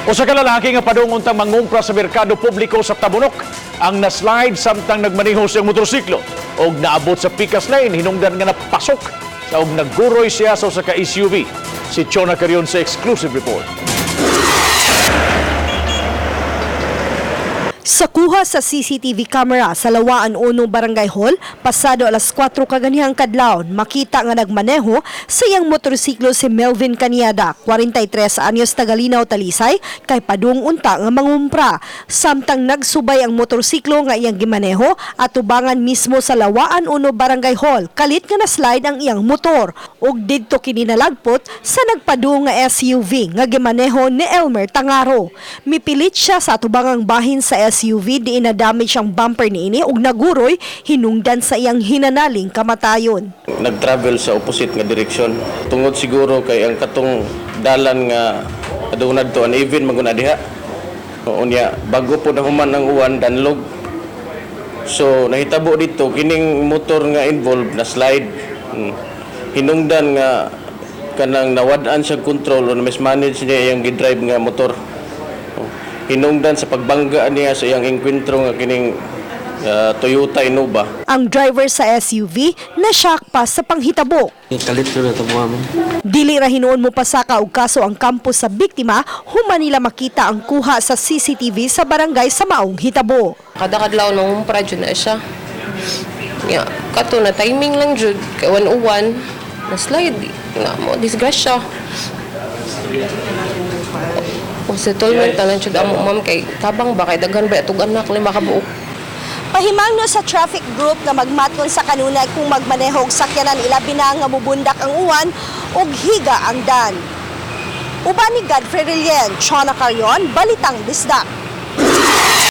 Usa ka lalaki nga padung untang mangumpra sa merkado publiko sa Tabunok ang naslide samtang nagmaneho siyang motorsiklo og naabot sa Picas Lane hinungdan nga napasok sa og nagguroy siya sa usa ka SUV. Si Chona Carion sa exclusive report. Sa kuha sa CCTV camera sa Lawaan Uno Barangay Hall, pasado alas 4 kaganihang kadlawon, makita nga nagmaneho sa iyang motorsiklo si Melvin Caniada, 43 anyos tagalinaw Talisay, kay padung unta nga mangumpra. Samtang nagsubay ang motorsiklo nga iyang gimaneho at tubangan mismo sa Lawaan Uno Barangay Hall, kalit nga naslide ang iyang motor. Ug didto kini nalagpot sa nagpadung nga SUV nga gimaneho ni Elmer Tangaro. Mipilit siya sa tubangang bahin sa SUV di na-damage ang bumper niini ug naguroy hinungdan sa iyang hinanaling kamatayon. Nag-travel sa opposite nga direksyon. Tungod siguro kay ang katong dalan nga adunad to uneven maguna diha. Unya bago po nahuman ang uwan danlog. So nahitabo dito kining motor nga involved na slide. Hinungdan nga kanang nawad-an siya control o mismanage niya iyang gidrive nga motor. Hinungdan sa pagbangga niya sa iyang engkwentro nga kining Toyota Innova. Ang driver sa SUV na-shock pa sa panghitabo. Kalit na tabuha mo. Dili ra hinuon mo pasaka og kaso ang campus sa biktima human nila makita ang kuha sa CCTV sa barangay sa maong hitabo. Kada kadlaw nung umpra jud na siya. Ya, kato na timing lang jud kay 101 na slide na mo disgrasya. O sa tolman tanan jud amo ma'am kay tabang ba kay daghan ba atog anak ni makabuok. Pahimangno sa traffic group nga magmaton sa kanunay kung magmaneho og sakyanan ilabi na nga mubundak ang uwan ug higa ang dan. Uban ni Godfrey Rillen, Chona Carion, Balitang Bisdak.